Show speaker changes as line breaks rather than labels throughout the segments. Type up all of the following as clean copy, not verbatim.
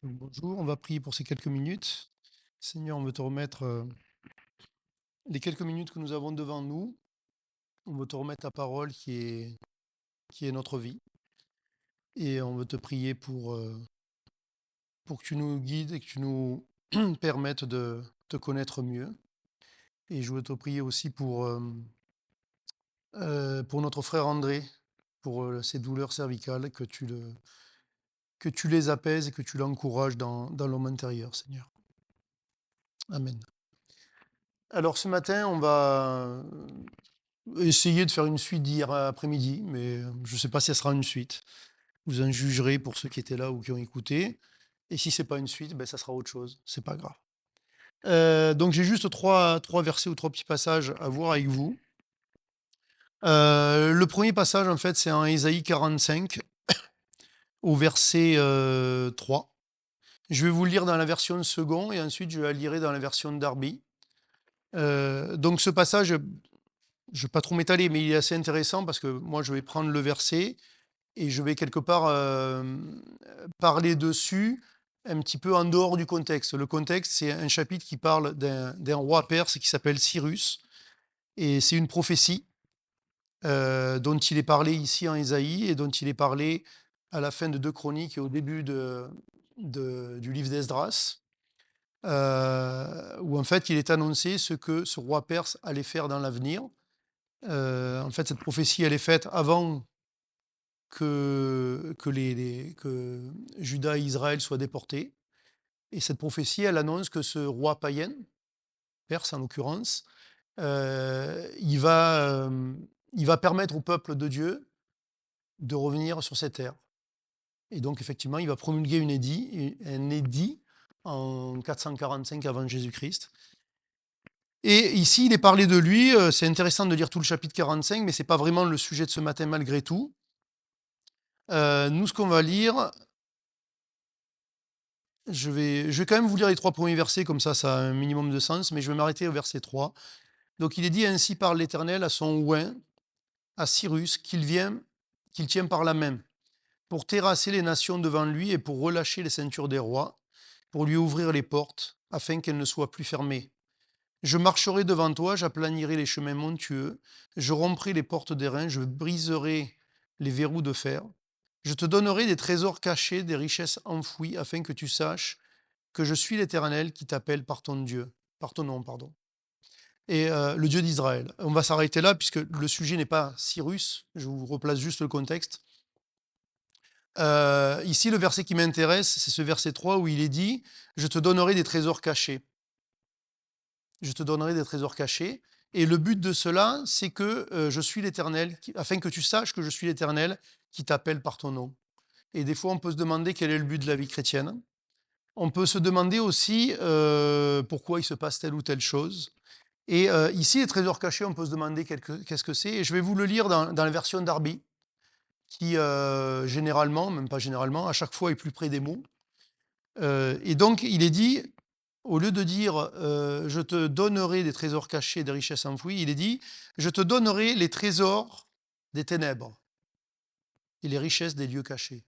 Bonjour, on va prier pour ces quelques minutes. Seigneur, on veut te remettre les quelques minutes que nous avons devant nous. On veut te remettre ta parole qui est notre vie. Et on veut te prier pour que tu nous guides et que tu nous permettes de te connaître mieux. Et je veux te prier aussi pour notre frère André, pour ses douleurs cervicales, que tu les apaises et que tu l'encourages dans l'homme intérieur, Seigneur. Amen. Alors ce matin, on va essayer de faire une suite d'hier après-midi, mais je ne sais pas si ça sera une suite. Vous en jugerez pour ceux qui étaient là ou qui ont écouté. Et si c'est pas une suite, ben, ça sera autre chose. C'est pas grave. Donc j'ai juste trois versets ou trois petits passages à voir avec vous. Le premier passage, en fait, c'est en Ésaïe 45, au verset 3. Je vais vous le lire dans la version second et ensuite je la lirai dans la version Darby. Donc ce passage, je ne vais pas trop m'étaler, mais il est assez intéressant parce que moi je vais prendre le verset et je vais quelque part parler dessus un petit peu en dehors du contexte. Le contexte, c'est un chapitre qui parle d'un roi perse qui s'appelle Cyrus, et c'est une prophétie dont il est parlé ici en Ésaïe et dont il est parlé à la fin de 2 Chroniques et au début du livre d'Esdras, où en fait il est annoncé ce que ce roi perse allait faire dans l'avenir. En fait, cette prophétie, elle est faite avant que Juda et Israël soient déportés. Et cette prophétie, elle annonce que ce roi païen, perse en l'occurrence, il va permettre au peuple de Dieu de revenir sur cette terre. Et donc, effectivement, il va promulguer un édit en 445 avant Jésus-Christ. Et ici, il est parlé de lui. C'est intéressant de lire tout le chapitre 45, mais ce n'est pas vraiment le sujet de ce matin malgré tout. Nous, ce qu'on va lire, je vais quand même vous lire les 3 premiers versets, comme ça a un minimum de sens, mais je vais m'arrêter au verset 3. Donc il est dit: ainsi parle l'Éternel à son oint, à Cyrus, qu'il tient par la main, pour terrasser les nations devant lui et pour relâcher les ceintures des rois, pour lui ouvrir les portes, afin qu'elles ne soient plus fermées. Je marcherai devant toi, j'aplanirai les chemins montueux, je romprai les portes d'airain, je briserai les verrous de fer. Je te donnerai des trésors cachés, des richesses enfouies, afin que tu saches que je suis l'Éternel qui t'appelle par ton nom, pardon. Et le Dieu d'Israël. On va s'arrêter là puisque le sujet n'est pas Cyrus, je vous replace juste le contexte. Ici, le verset qui m'intéresse, c'est ce verset 3 où il est dit: je te donnerai des trésors cachés. Je te donnerai des trésors cachés. Et le but de cela, c'est que je suis l'Éternel, afin que tu saches que je suis l'Éternel qui t'appelle par ton nom. Et des fois, on peut se demander quel est le but de la vie chrétienne. On peut se demander aussi pourquoi il se passe telle ou telle chose. Et ici, les trésors cachés, on peut se demander qu'est-ce que c'est. Et je vais vous le lire dans la version Darby, qui généralement, même pas généralement, à chaque fois est plus près des mots. Et donc, il est dit, au lieu de dire je te donnerai des trésors cachés, des richesses enfouies, il est dit: je te donnerai les trésors des ténèbres et les richesses des lieux cachés.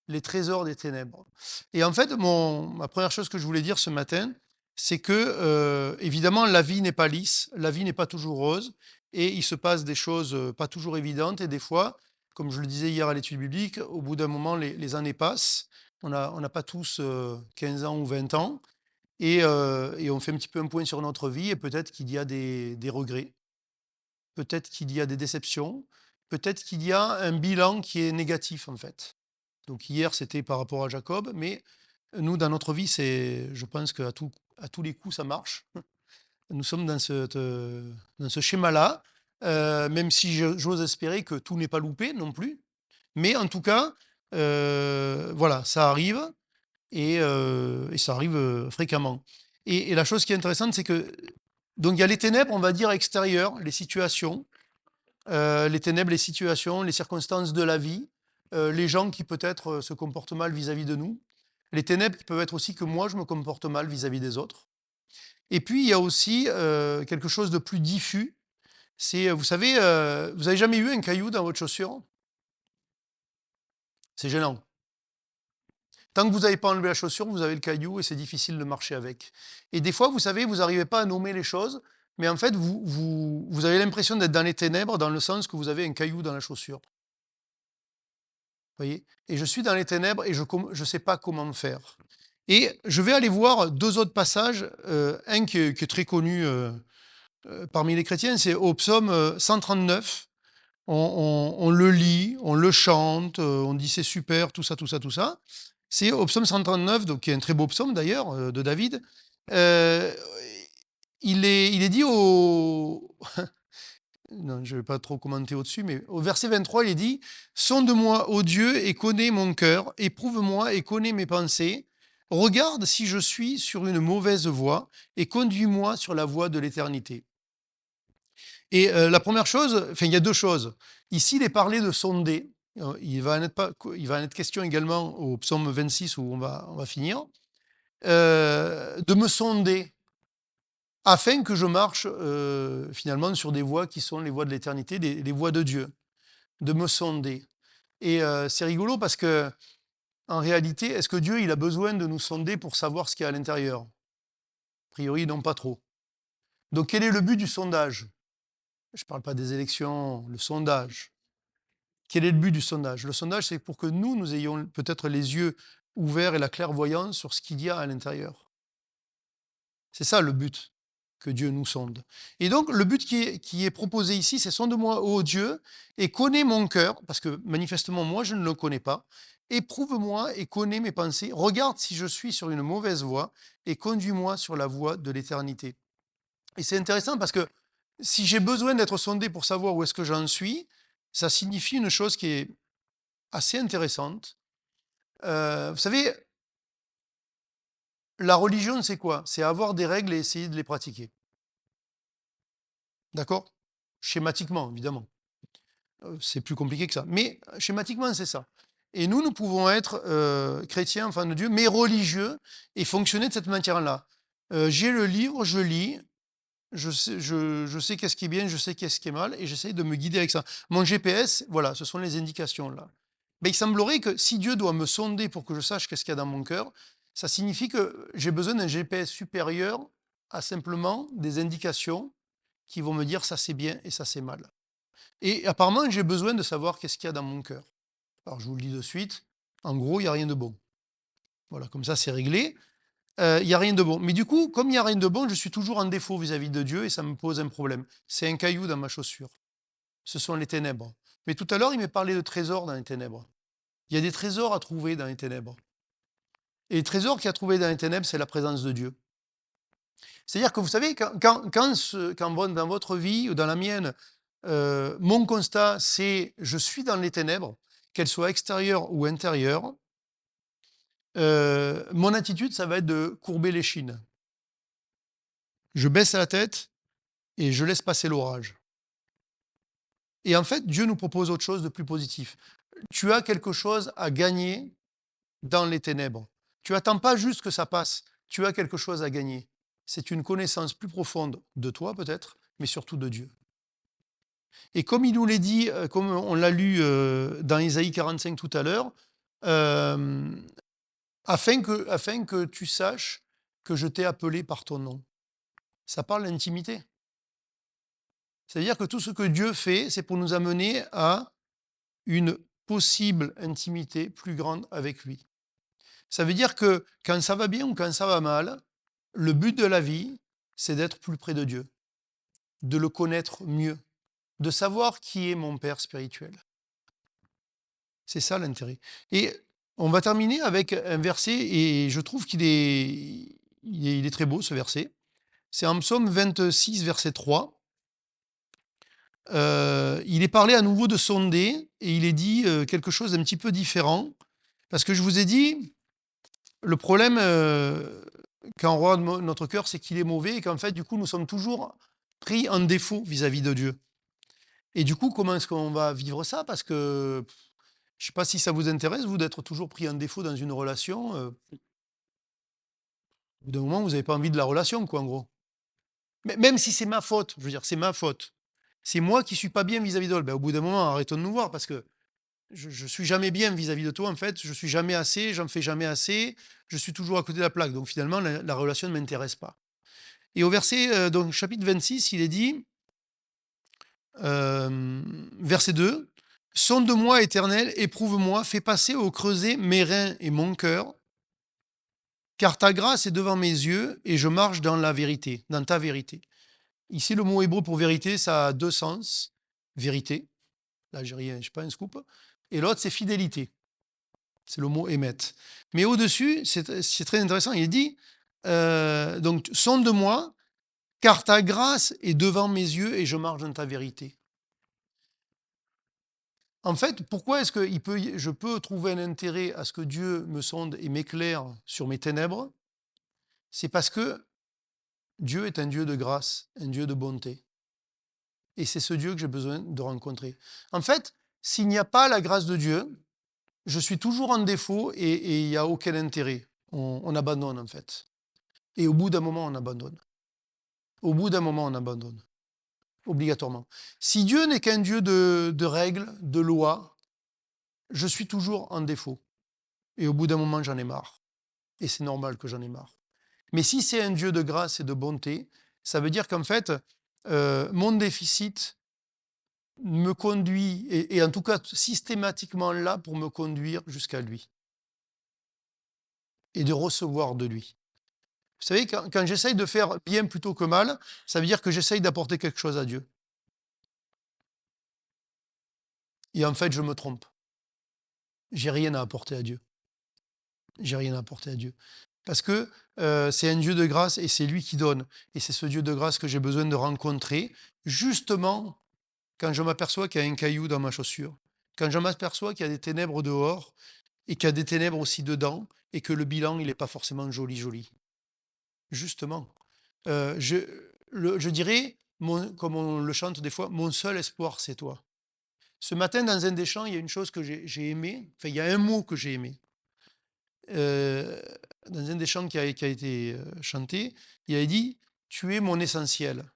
Les trésors des ténèbres. Et en fait, ma première chose que je voulais dire ce matin, c'est que, évidemment, la vie n'est pas lisse, la vie n'est pas toujours rose, et il se passe des choses pas toujours évidentes, et des fois, comme je le disais hier à l'étude biblique, au bout d'un moment, les années passent, on n'a pas tous 15 ans ou 20 ans, et on fait un petit peu un point sur notre vie, et peut-être qu'il y a des regrets, peut-être qu'il y a des déceptions, peut-être qu'il y a un bilan qui est négatif, en fait. Donc hier, c'était par rapport à Jacob, mais nous, dans notre vie, je pense à tous les coups, ça marche. Nous sommes dans ce schéma-là, même si j'ose espérer que tout n'est pas loupé non plus. Mais en tout cas, voilà, ça arrive et ça arrive fréquemment. Et la chose qui est intéressante, c'est que donc il y a les ténèbres, on va dire extérieures, les situations, les ténèbres, les situations, les circonstances de la vie, les gens qui peut-être se comportent mal vis-à-vis de nous. Les ténèbres qui peuvent être aussi que moi, je me comporte mal vis-à-vis des autres. Et puis, il y a aussi quelque chose de plus diffus. C'est, vous savez, vous n'avez jamais eu un caillou dans votre chaussure? C'est gênant. Tant que vous n'avez pas enlevé la chaussure, vous avez le caillou et c'est difficile de marcher avec. Et des fois, vous savez, vous n'arrivez pas à nommer les choses, mais en fait, vous avez l'impression d'être dans les ténèbres dans le sens que vous avez un caillou dans la chaussure. Voyez? Et je suis dans les ténèbres et je ne sais pas comment faire. Et je vais aller voir deux autres passages, un qui est très connu parmi les chrétiens, c'est au psaume 139. On le lit, on le chante, on dit c'est super, tout ça, tout ça, tout ça. C'est au psaume 139, donc, qui est un très beau psaume d'ailleurs, de David. Euh, il est dit au... Non, je ne vais pas trop commenter au-dessus, mais au verset 23, il est dit « Sonde-moi, ô Dieu, et connais mon cœur, éprouve-moi et connais mes pensées. Regarde si je suis sur une mauvaise voie, et conduis-moi sur la voie de l'éternité. » Et la première chose, enfin, il y a deux choses. Ici, il est parlé de sonder. Il va en être question également au psaume 26 où on va finir. De me sonder afin que je marche finalement sur des voies qui sont les voies de l'éternité, les voies de Dieu. De me sonder. Et c'est rigolo parce que, en réalité, est-ce que Dieu il a besoin de nous sonder pour savoir ce qu'il y a à l'intérieur? A priori, non, pas trop. Donc, quel est le but du sondage? Je ne parle pas des élections, le sondage. Quel est le but du sondage? Le sondage, c'est pour que nous ayons peut-être les yeux ouverts et la clairvoyance sur ce qu'il y a à l'intérieur. C'est ça le but, que Dieu nous sonde. Et donc, le but qui est proposé ici, c'est sonde-moi, ô Dieu, et connais mon cœur, parce que manifestement, moi, je ne le connais pas. Éprouve-moi et connais mes pensées. Regarde si je suis sur une mauvaise voie et conduis-moi sur la voie de l'éternité. Et c'est intéressant parce que si j'ai besoin d'être sondé pour savoir où est-ce que j'en suis, ça signifie une chose qui est assez intéressante. Vous savez, la religion, c'est quoi? C'est avoir des règles et essayer de les pratiquer. D'accord? Schématiquement, évidemment. C'est plus compliqué que ça. Mais schématiquement, c'est ça. Et nous pouvons être chrétiens, enfants de Dieu, mais religieux et fonctionner de cette manière-là. J'ai le livre, je lis, je sais qu'est-ce qui est bien, je sais qu'est-ce qui est mal, et j'essaie de me guider avec ça. Mon GPS, voilà, ce sont les indications là. Mais il semblerait que si Dieu doit me sonder pour que je sache qu'est-ce qu'il y a dans mon cœur, ça signifie que j'ai besoin d'un GPS supérieur à simplement des indications qui vont me dire ça c'est bien et ça c'est mal. Et apparemment, j'ai besoin de savoir qu'est-ce qu'il y a dans mon cœur. Alors je vous le dis de suite, en gros, il n'y a rien de bon. Voilà, comme ça c'est réglé. Il n'y a rien de bon. Mais du coup, comme il n'y a rien de bon, je suis toujours en défaut vis-à-vis de Dieu et ça me pose un problème. C'est un caillou dans ma chaussure. Ce sont les ténèbres. Mais tout à l'heure, il m'est parlé de trésors dans les ténèbres. Il y a des trésors à trouver dans les ténèbres. Et les trésors qu'il y a trouvé dans les ténèbres, c'est la présence de Dieu. C'est-à-dire que vous savez, quand dans votre vie ou dans la mienne, mon constat, c'est je suis dans les ténèbres, qu'elles soient extérieures ou intérieures, mon attitude, ça va être de courber les chines. Je baisse la tête et je laisse passer l'orage. Et en fait, Dieu nous propose autre chose de plus positif. Tu as quelque chose à gagner dans les ténèbres. Tu n'attends pas juste que ça passe, tu as quelque chose à gagner. C'est une connaissance plus profonde de toi peut-être, mais surtout de Dieu. Et comme il nous l'a dit, comme on l'a lu dans Isaïe 45 tout à l'heure, euh, afin que tu saches que je t'ai appelé par ton nom. Ça parle d'intimité. C'est-à-dire que tout ce que Dieu fait, c'est pour nous amener à une possible intimité plus grande avec lui. Ça veut dire que quand ça va bien ou quand ça va mal, le but de la vie, c'est d'être plus près de Dieu, de le connaître mieux, de savoir qui est mon Père spirituel. C'est ça l'intérêt. Et on va terminer avec un verset, et je trouve il est très beau ce verset. C'est en psaume 26, verset 3. Il est parlé à nouveau de sonder, et il est dit quelque chose d'un petit peu différent. Parce que je vous ai dit, le problème, quand on regarde notre cœur, c'est qu'il est mauvais, et qu'en fait, du coup, nous sommes toujours pris en défaut vis-à-vis de Dieu. Et du coup, comment est-ce qu'on va vivre ça? Parce que je ne sais pas si ça vous intéresse, vous, d'être toujours pris en défaut dans une relation. Au bout d'un moment, vous n'avez pas envie de la relation, quoi, en gros. Mais même si c'est ma faute, je veux dire, c'est ma faute. C'est moi qui ne suis pas bien vis-à-vis d'elle. Ben, au bout d'un moment, arrêtons de nous voir, parce que je suis jamais bien vis-à-vis de toi, en fait, je suis jamais assez, j'en fais jamais assez, je suis toujours à côté de la plaque. Donc finalement, la relation ne m'intéresse pas. Et au verset, donc chapitre 26, il est dit, verset 2, sonde-moi, Éternel, éprouve-moi, fais passer au creuset mes reins et mon cœur, car ta grâce est devant mes yeux et je marche dans la vérité, dans ta vérité. Ici, le mot hébreu pour vérité, ça a deux sens. Vérité, là, j'ai rien, je sais pas, un scoop. Et l'autre, c'est fidélité. C'est le mot émet. Mais au-dessus, c'est très intéressant. Il dit, donc, sonde-moi, car ta grâce est devant mes yeux et je marche dans ta vérité. En fait, pourquoi est-ce que je peux trouver un intérêt à ce que Dieu me sonde et m'éclaire sur mes ténèbres? C'est parce que Dieu est un Dieu de grâce, un Dieu de bonté. Et c'est ce Dieu que j'ai besoin de rencontrer. En fait, s'il n'y a pas la grâce de Dieu, je suis toujours en défaut et il n'y a aucun intérêt. On abandonne en fait. Et au bout d'un moment, on abandonne. Au bout d'un moment, on abandonne. Obligatoirement. Si Dieu n'est qu'un Dieu de règles, de lois, je suis toujours en défaut. Et au bout d'un moment, j'en ai marre. Et c'est normal que j'en ai marre. Mais si c'est un Dieu de grâce et de bonté, ça veut dire qu'en fait, mon déficit me conduit, et en tout cas systématiquement là pour me conduire jusqu'à lui et de recevoir de lui. Vous savez, quand j'essaye de faire bien plutôt que mal, ça veut dire que j'essaye d'apporter quelque chose à Dieu. Et en fait, je me trompe. J'ai rien à apporter à Dieu. J'ai rien à apporter à Dieu. Parce que c'est un Dieu de grâce et c'est lui qui donne. Et c'est ce Dieu de grâce que j'ai besoin de rencontrer, justement quand je m'aperçois qu'il y a un caillou dans ma chaussure, quand je m'aperçois qu'il y a des ténèbres dehors et qu'il y a des ténèbres aussi dedans et que le bilan, il n'est pas forcément joli, joli. Justement. Je, je dirais, comme on le chante des fois, mon seul espoir, c'est toi. Ce matin, dans un des chants, il y a une chose que j'ai aimé, enfin, il y a un mot que j'ai aimé. Euh, dans un des chants qui a été chanté, il a dit, tu es mon essentiel.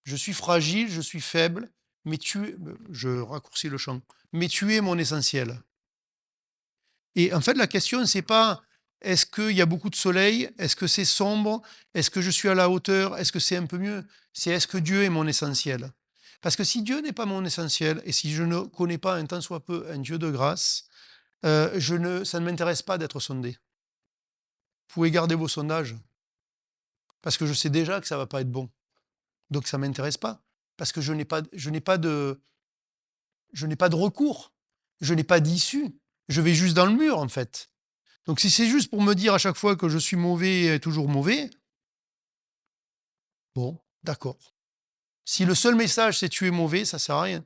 Je suis fragile, je suis faible, mais je raccourcis le chant, mais tu es mon essentiel. Et en fait, la question, c'est pas est-ce qu'il y a beaucoup de soleil, est-ce que c'est sombre, est-ce que je suis à la hauteur, est-ce que c'est un peu mieux, c'est est-ce que Dieu est mon essentiel. Parce que si Dieu n'est pas mon essentiel, et si je ne connais pas un tant soit peu un Dieu de grâce, ça ne m'intéresse pas d'être sondé. Vous pouvez garder vos sondages, parce que je sais déjà que ça ne va pas être bon. Donc ça ne m'intéresse pas, parce que je n'ai pas de recours, je n'ai pas d'issue. Je vais juste dans le mur, en fait. Donc si c'est juste pour me dire à chaque fois que je suis mauvais et toujours mauvais, bon, d'accord. Si le seul message c'est tu es mauvais, ça sert à rien.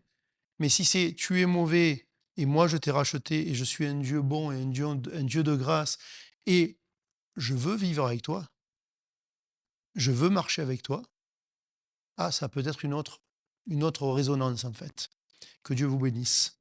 Mais si c'est tu es mauvais et moi je t'ai racheté et je suis un Dieu bon et un Dieu de grâce et je veux vivre avec toi, je veux marcher avec toi, ah, ça peut être une autre résonance en fait. Que Dieu vous bénisse.